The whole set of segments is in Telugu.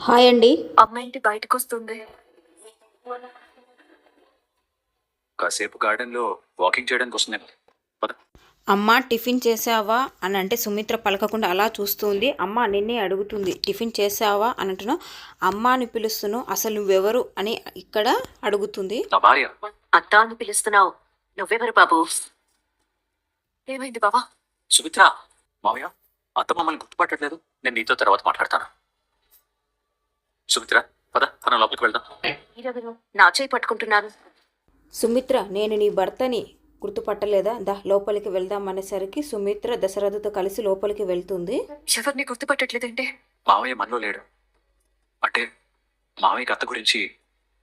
హాయ్ అండి. అమ్మ ఏంటి బయటకొస్తుంది? కాసేపు గార్డెన్‌లో వాకింగ్ చేయడానికి వస్తున్నాను. పద. అమ్మ టిఫిన్ చేసావా అని అంటే సుమిత్ర పలకకుండా అలా చూస్తుంది. అమ్మ నిన్నే అడుగుతుంది, టిఫిన్ చేసావా అని అంటున్నావు, అమ్మ అని పిలుస్తున్నావు, అసలు నువ్వెవరు అని ఇక్కడ అడుగుతుంది. నా భార్య. అత్త అని పిలుస్తున్నావు. నువ్వెవరు బాబు? ఏమైంది బావా? సుమిత్ర. మావయ్య, అత్త మమ్మల్ని గుర్తుపట్టట్లేదు. నేను నీతో తర్వాత మాట్లాడతాను. సుమిత్ర, పద మనం లోపలికి వెళ్దాం. మీరెవరు? నా చేయి పట్టుకుంటున్నారు. సుమిత్ర, నేను నీ భర్తని గుర్తుపట్టలేదా? దా లోపలికి వెళ్దాం అనేసరికి సుమిత్ర దశరథతో కలిసి లోపలికి వెళ్తుంది. ఎవరిని గుర్తుపట్టట్లేదంటే? మావయ్య మనలో లేడు. అంటే మావయ్యకి అత్త గురించి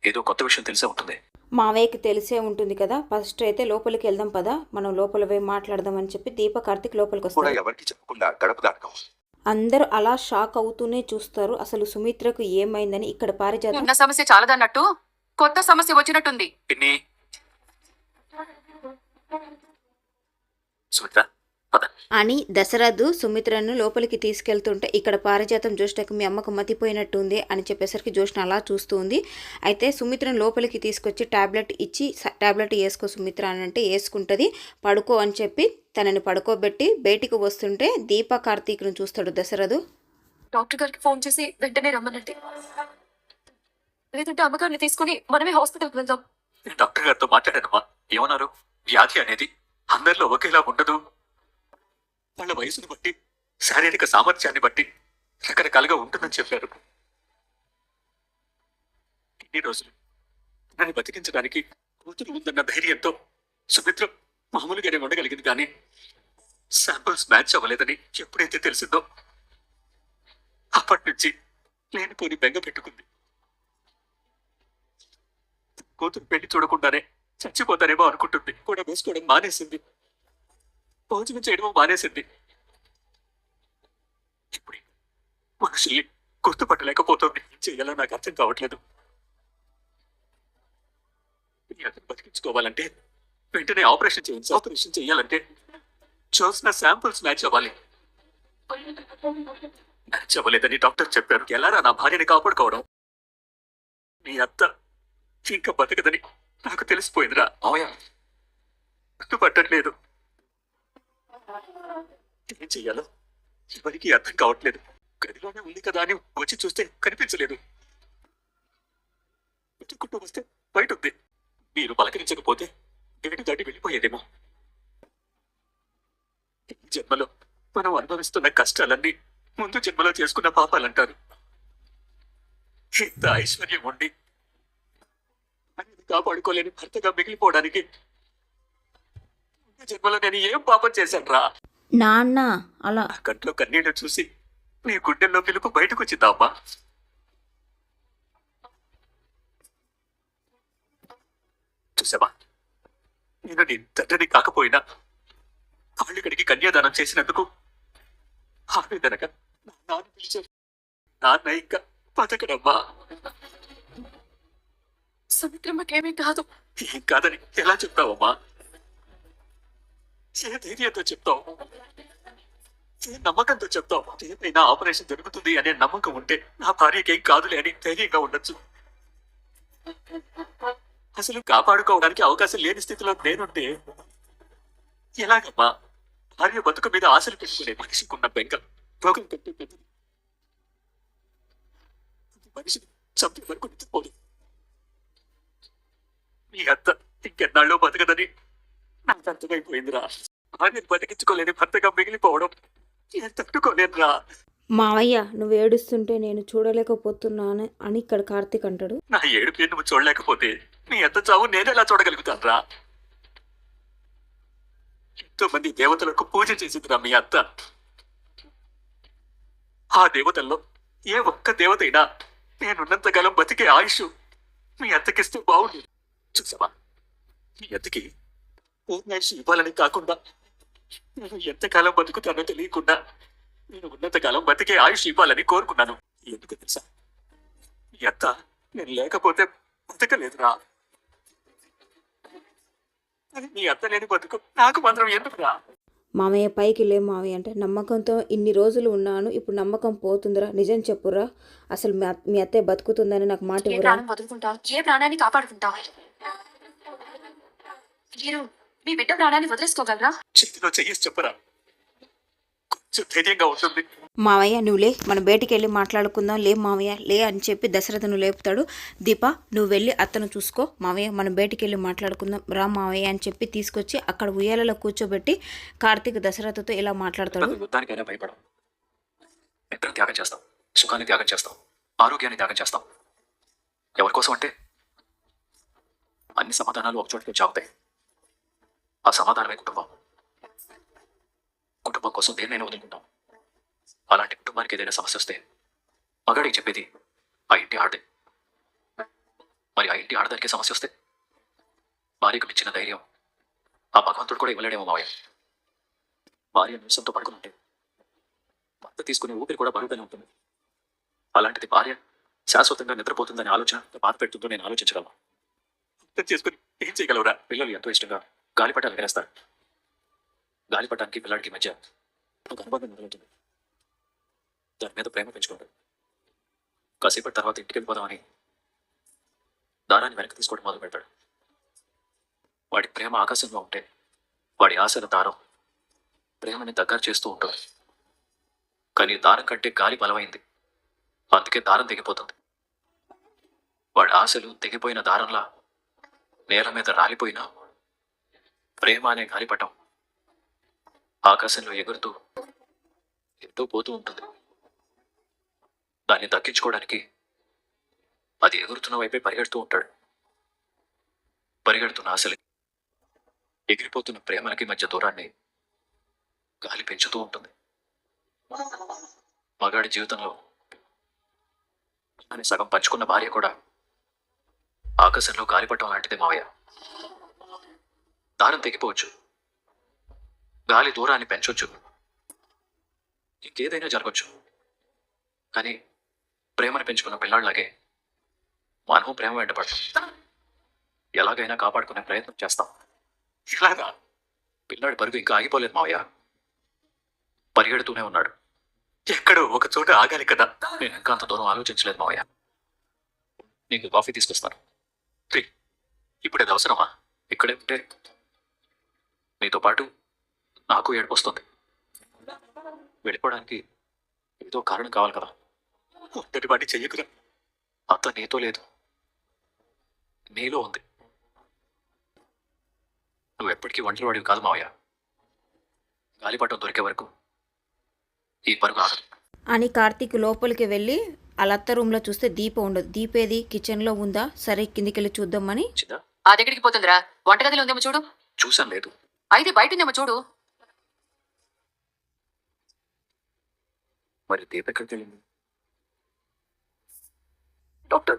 ఏదో కొత్త విషయం తెలిసే ఉంటుంది. మావయ్యకి తెలిసే ఉంటుంది కదా. ఫస్ట్ అయితే లోపలికి వెళ్దాం పదా, మనం లోపల పోయి మాట్లాడదాం అని చెప్పి దీప కార్తీక్ లోపలికి కూడా వస్తారు. ఎవరికి చెప్పకుండా గడప దాటకం. అందరూ అలా షాక్ అవుతూనే చూస్తారు. అసలు సుమిత్రకు ఏమైందని. ఇక్కడ పారిజాతం ఉన్న సమస్య చాలదన్నట్టు కొత్త సమస్య వచ్చినట్టుంది. పిన్ని. సుమిత్ర, పద. అని దశరథు సుమిత్రను లోపలికి తీసుకెళ్తుంటే ఇక్కడ పారిజాతం జోష్నకు మీ అమ్మకు మతిపోయినట్టుంది అని చెప్పేసరికి జోష్న అలా చూస్తుంది. అయితే సుమిత్రను లోపలికి తీసుకొచ్చి టాబ్లెట్ ఇచ్చి టాబ్లెట్ వేసుకో సుమిత్ర అని అంటే వేసుకుంటుంది. పడుకో అని చెప్పి తనని పడుకోబెట్టి బయటికి వస్తుంటే దీప కార్తీక్ను చూస్తాడు దశరథు. డాక్టర్ గారికి ఫోన్ చేసి వెంటనే రమ్మనండి. లేదంటే అమ్మగారిని తీసుకుని మనమే హాస్పిటల్కి వెళ్దాం. నేను డాక్టర్ గారితో మాట్లాడానమ్మా. ఏమన్నారు? వ్యాధి అనేది అందరిలో ఒకేలా ఉండదు. వాళ్ళ వయసును బట్టి, శారీరక సామర్థ్యాన్ని బట్టి రకరకాలుగా ఉంటుందని చెప్పారు. ఇన్ని రోజులు నన్ను బతికించడానికి కూతురు ఉందన్న ధైర్యంతో సుమిత్ర మామూలుగానే ఉండగలిగింది, కానీ శాంపుల్స్ మ్యాచ్ అవ్వలేదని ఎప్పుడైతే తెలిసిందో అప్పటి నుంచి లేనిపోని బెంగ పెట్టుకుంది. కూతురు పెళ్లి చూడకుండానే చచ్చిపోతానేమో అనుకుంటుంది. కూడా వేసుకోవడం మానేసింది, భోజనం చేయడం మానేసింది. ఇప్పుడు మనుషుల్ని గుర్తుపట్టలేకపోతుంది. ఏం చేయాలో నాకు అర్థం కావట్లేదు. అతను బతికించుకోవాలంటే వెంటనే ఆపరేషన్ చేయండి. ఆపరేషన్ చేయాలంటే చూసిన శాంపుల్స్ మ్యాచ్ అవ్వాలి. మ్యాచ్ అవ్వలేదని డాక్టర్ చెప్పారు. ఎలారా నా భార్యని కాపాడుకోవడం? నీ అత్త ఇంకా బతకదని నాకు తెలిసిపోయిందిరా. మావయ్య గుర్తుపట్టట్లేదు. ఏం చెయ్యాలో ఎవరికి అర్థం కావట్లేదు. గదిలోనే ఉంది కదా అని వచ్చి చూస్తే కనిపించలేదు. వెతుక్కుంటూ వస్తే బయట ఉంది. మీరు పలకరించకపోతే గేటు దాటి వెళ్ళిపోయేదేమో. ఈ జన్మలో మనం అనుభవిస్తున్న కష్టాలన్నీ ముందు జన్మలో చేసుకున్న పాపాలంటారు. ఇంత ఐశ్వర్యం ఉండి అనేది కాపాడుకోలేని భర్తగా మిగిలిపోవడానికి ముందు జన్మలో నేను ఏం పాపం చేశాను రా? నాన్న అలా ఆ కంట్లో కన్నీళ్లు చూసి నీ గుండెల్లో పిలుపు బయటకు వచ్చిందామ్మా. చూసావా, నేను నీ తండ్రిని కాకపోయినా కాళ్ళుకడికి కన్యాదానం చేసినందుకు ఆవేదనగా నా నాన్న పిలిచారు. నాన్న ఇంకా బతకడమ్మా. సుమిత్రమ్మకేమీ కాదు. ఏం కాదని ఎలా చెప్తావమ్మా? ఏ ధైర్యంతో చెప్తావు? ఏ నమ్మకంతో చెప్తావు? ఏదైనా ఆపరేషన్ జరుగుతుంది అనే నమ్మకం ఉంటే నా భార్యకేం కాదులే అని ధైర్యంగా ఉండొచ్చు. అసలు కాపాడుకోవడానికి అవకాశం లేని స్థితిలో నేనుంటే ఎలాగమ్మా? భార్య బతుకు మీద ఆశలు పెట్టుకునే మనిషికున్న బెంగ రోగం కంటే పెద్దది. మనిషిని చంపే వరకు నిద్రపోదు. నీ అత్త ఇంకెన్నాళ్ళు బతకదని నాకు అర్థమైపోయిందిరా. భార్యను బతికించుకోలేని భర్తగా మిగిలిపోవడం నేను తట్టుకోలేనురా. మావయ్య నువ్వు ఏడుస్తుంటే నేను చూడలేకపోతున్నాను అని ఇక్కడ కార్తీక్ అంటాడు. నా ఏడుపు నువ్వు చూడలేకపోతే నీ అత్త చావు నేనెలా చూడగలుగుతానురా? ఎంతో మంది దేవతలకు పూజ చేసిందిరా మీ అత్త. ఆ దేవతల్లో ఏ ఒక్క దేవతైనా నేనున్నంతకాలం బతికే ఆయుష్ మీ అత్తకిస్తే బాగుండేది. చూసావా, మీ అత్తకి పూర్ణాయుష్ ఇవ్వాలని కాకుండా నేను ఎంతకాలం బతుకుతానో తెలియకుండా నేను ఉన్నంతకాలం బతికే ఆయుష్ ఇవ్వాలని కోరుకున్నాను. ఎందుకు తెలుసా? మీ అత్త నేను లేకపోతే బతకలేదురా. అది మీ అత్త లేని బతుకు నాకు మాత్రం ఎందుకురా? మామయ్య పైకి లే మామయ్య అంటే, నమ్మకంతో ఇన్ని రోజులు ఉన్నాను, ఇప్పుడు నమ్మకం పోతుందిరా, నిజం చెప్పురా, అసలు మీ అత్తయ్య బతుకుతుందని నాకు మాట ఏ ఇవ్వరా. ప్రాణం వదులుకుంటావు, ఏ ప్రాణాన్ని కాపాడుకుంటావు? మీరు మీ బిడ్డ ప్రాణాన్ని వదిలేసుకోగలరా? చేతిలో చెయ్యేసి చెప్పరా, కొంచెం ధైర్యంగా ఉంటుంది. మావయ్య నువ్వు లే, మనం బయటికి వెళ్ళి మాట్లాడుకుందాం, లే మావయ్య లే అని చెప్పి దశరథను లేపుతాడు. దీప నువ్వు వెళ్ళి అత్తను చూసుకో మావయ్య, మనం బయటికి వెళ్ళి మాట్లాడుకుందాం రా మావయ్య అని చెప్పి తీసుకొచ్చి అక్కడ ఉయ్యాలలో కూర్చోబెట్టి కార్తీక్ దశరథతో ఇలా మాట్లాడతాడు. యుద్ధానికైనా భయపడం, నిద్ర త్యాగం చేస్తాం, సుఖాన్ని త్యాగం చేస్తాం, ఆరోగ్యాన్ని త్యాగం చేస్తాం. ఎవరి కోసం అంటే అన్ని సమాధానాలు ఒక చోటికి చాగుతాయి. ఆ సమాధానమే కుటుంబం. కుటుంబం కోసం దేన్నైనా వదులుకుంటాం. అలాంటి కుటుంబానికి ఏదైనా సమస్య వస్తే మగాడికి చెప్పేది ఆ ఇంటి ఆడదే. మరి ఆ ఇంటి ఆడదానికి సమస్య వస్తే భార్యకు మించిన ధైర్యం ఆ భగవంతుడు కూడా ఇవ్వలేడేమో మావయ్య. భార్య నిమిషంతో పడుకుని ఉంటే భర్త తీసుకునే ఊపిరి కూడా బరువుగానే ఉంటుంది. అలాంటిది భార్య శాశ్వతంగా నిద్రపోతుందని ఆలోచన బాధ పెడుతుందో నేను ఆలోచించగలను. అర్థం చేసుకుని ఏం చేయగలవురా? పిల్లలు ఎంతో ఇష్టంగా గాలిపటాలు ఎగరేస్తారు. గాలిపటానికి పిల్లాడికి మధ్య ఒక అనుబంధం మొదలవుతుంది. దాని మీద ప్రేమ పెంచుకుంటాడు. కాసేపటి తర్వాత ఇంటికి వెళ్ళిపోదామని దారాన్ని వెనక్కి తీసుకోవడం మొదలు పెడతాడు. వాడి ప్రేమ ఆకాశంలో ఉంటే వాడి ఆశల దారం ప్రేమని దగ్గర చేస్తూ ఉంటుంది. కానీ దారం కంటే గాలి బలమైంది, అందుకే దారం తెగిపోతుంది. వాడి ఆశలు తెగిపోయిన దారంలా నేల మీద రాలిపోయినా ప్రేమ అనే గాలిపటం ఆకాశంలో ఎగురుతూ ఎంతో పోతూ ఉంటుంది. దాన్ని దక్కించుకోవడానికి అది ఎగురుతున్న వైపే పరిగెడుతూ ఉంటాడు. పరిగెడుతున్న ఆశలకి ఎగిరిపోతున్న ప్రేమలకి మధ్య దూరాన్ని గాలి పెంచుతూ ఉంటుంది. మగాడి జీవితంలో అని సగం పంచుకున్న భార్య కూడా ఆకాశంలో గాలిపటం లాంటిది మావయ్య. దారం తెగిపోవచ్చు, గాలి దూరాన్ని పెంచవచ్చు, ఇంకేదైనా జరగచ్చు. కానీ ప్రేమను పెంచుకున్న పిల్లాడిలాగే మనము ప్రేమ వెంటపడతాం. ఎలాగైనా కాపాడుకునే ప్రయత్నం చేస్తాం. ఇలాగా పిల్లాడి పరుగు ఇంకా ఆగిపోలేదు మావయ్య, పరిగెడుతూనే ఉన్నాడు. ఎక్కడో ఒక చోట ఆగాలి కదా. నేను ఇంకా అంత దూరం ఆలోచించలేదు మావయ్య. నీకు కాఫీ తీసుకొస్తాను. ఇప్పుడు అది అవసరమా? ఇక్కడే ఉంటే నీతో పాటు నాకు ఏడుపు వస్తుంది. వెళ్ళిపోవడానికి ఏదో కారణం కావాలి కదా. ఒంటరి వాటి చెయ్యకురా. అంత నీతో లేదు, నీలో ఉంది. నువ్వు ఎప్పటికీ ఒంటరి వాడివి కాదు మావయ్య. గాలిపటం దొరికే వరకు ఈ పరుగు ఆగదు అని కార్తీక్ లోపలికి వెళ్ళి వాళ్ళ అత్త రూమ్లో చూస్తే దీప ఉండదు. దీపేది కిచెన్లో ఉందా, సరే కిందికి వెళ్ళి చూద్దామని. చిదా ఆ దగ్గరికి పోతుందిరా, వంటగదిలో ఉందేమో చూడు. చూసాను, లేదు. అయితే బయట ఉందేమో చూడు. మరి దీప ఎక్కడికి వెళ్ళింది? డాక్టర్,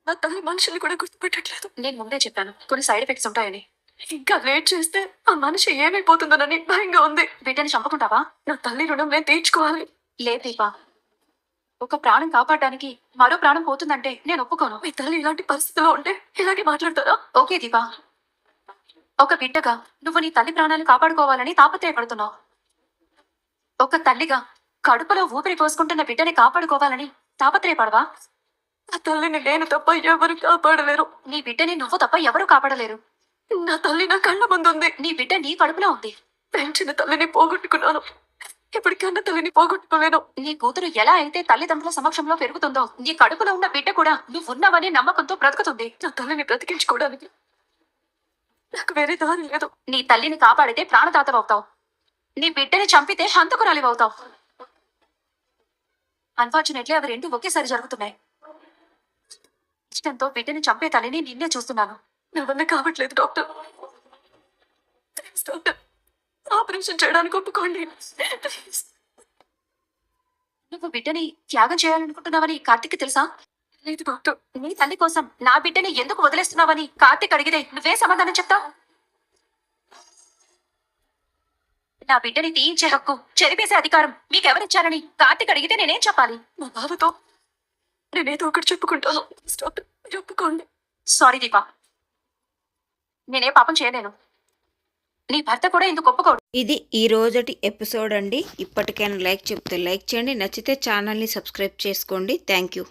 నా తల్లి మనుషుల్ని కూడా గుర్తుపెట్టట్లేదు. నేను ముందే చెప్పాను కొన్ని సైడ్ ఎఫెక్ట్స్ ఉంటాయని. ఇంకా లేట్ చేస్తే ఆ మనిషి ఏమైపోతుందోనని భయంగా ఉంది. బిడ్డని చంపుకుంటావా? నా తల్లి రుణం నేను తీర్చుకోవాలి. లేదు దీపా, ఒక ప్రాణం కాపాడడానికి మరో ప్రాణం పోతుందంటే నేను ఒప్పుకోను. మీ తల్లి ఇలాంటి పరిస్థితిలో ఉంటే ఇలాగే మాట్లాడతారా? ఓకే దీపా, ఒక బిడ్డగా నువ్వు నీ తల్లి ప్రాణాలు కాపాడుకోవాలని తాపత్రయపడుతున్నావు. ఒక తల్లిగా కడుపులో ఊపిరి పోసుకుంటున్న బిడ్డని కాపాడుకోవాలని తాపత్రయపడవా? నా తల్లిని నేను తప్ప ఎవరు కాపాడలేరు. నీ బిడ్డని నువ్వు తప్ప ఎవరు కాపాడలేరు. నా తల్లి నా కళ్ళ ముందు ఉంది. నీ బిడ్డ నీ కడుపులో ఉంది. పెంచిన తల్లిని పోగొట్టుకున్నాను, ఎప్పటికన్నా తల్లిని పోగొట్టుకోలేను. నీ కూతురు ఎలా అయితే తల్లిదండ్రుల సమక్షంలో పెరుగుతుందో, నీ కడుపులో ఉన్న బిడ్డ కూడా నువ్వు ఉన్నావని నమ్మకంతో బ్రతుకుతుంది. నా తల్లిని బ్రతికించుకోవడానికి నాకు వేరే దారి లేదు. నీ తల్లిని కాపాడితే ప్రాణదాతవవుతావు, నీ బిడ్డని చంపితే హంతకురాలివవుతావు. అన్ఫార్చునేట్లీ అవి రెండు ఒకేసారి జరుగుతున్నాయి. ఇష్టంతో బిడ్డని చంపే తల్లిని నిన్నే చూస్తున్నాను. నా వల్ల కావట్లేదు డాక్టర్. ప్లీజ్ డాక్టర్, ఆపరేషన్ చేయడానికి ఒప్పుకోండి. ప్లీజ్. నువ్వు బిడ్డని త్యాగం చేయాలనుకుంటున్నావని కార్తిక్ తెలుసా? లేదు డాక్టర్. నీ తల్లి కోసం నా బిడ్డని ఎందుకు వదిలేస్తున్నావని కార్తిక్ అడిగితే నువ్వే సమాధానం చెప్తావు? నా బిడ్డని తీయించే హక్కు, చెరిపేసే అధికారం మీకెవరిచ్చారని కార్తిక్ అడిగితే నేనేం చెప్పాలి? మా బావతో నేనేదో ఒకటి చెప్పుకుంటాను. డాక్టర్ మీరు ఒప్పుకోండి. సారీ దీపా, నేనే పాపం చేయలేను. నీ భర్త కూడా ఇందుకు ఒప్పుకోడు. ఇది ఈ రోజటి ఎపిసోడ్ అండి. ఇప్పటికైనా లైక్ చెప్తే లైక్ చేయండి, నచ్చితే ఛానల్ని సబ్స్క్రైబ్ చేసుకోండి. Thank you.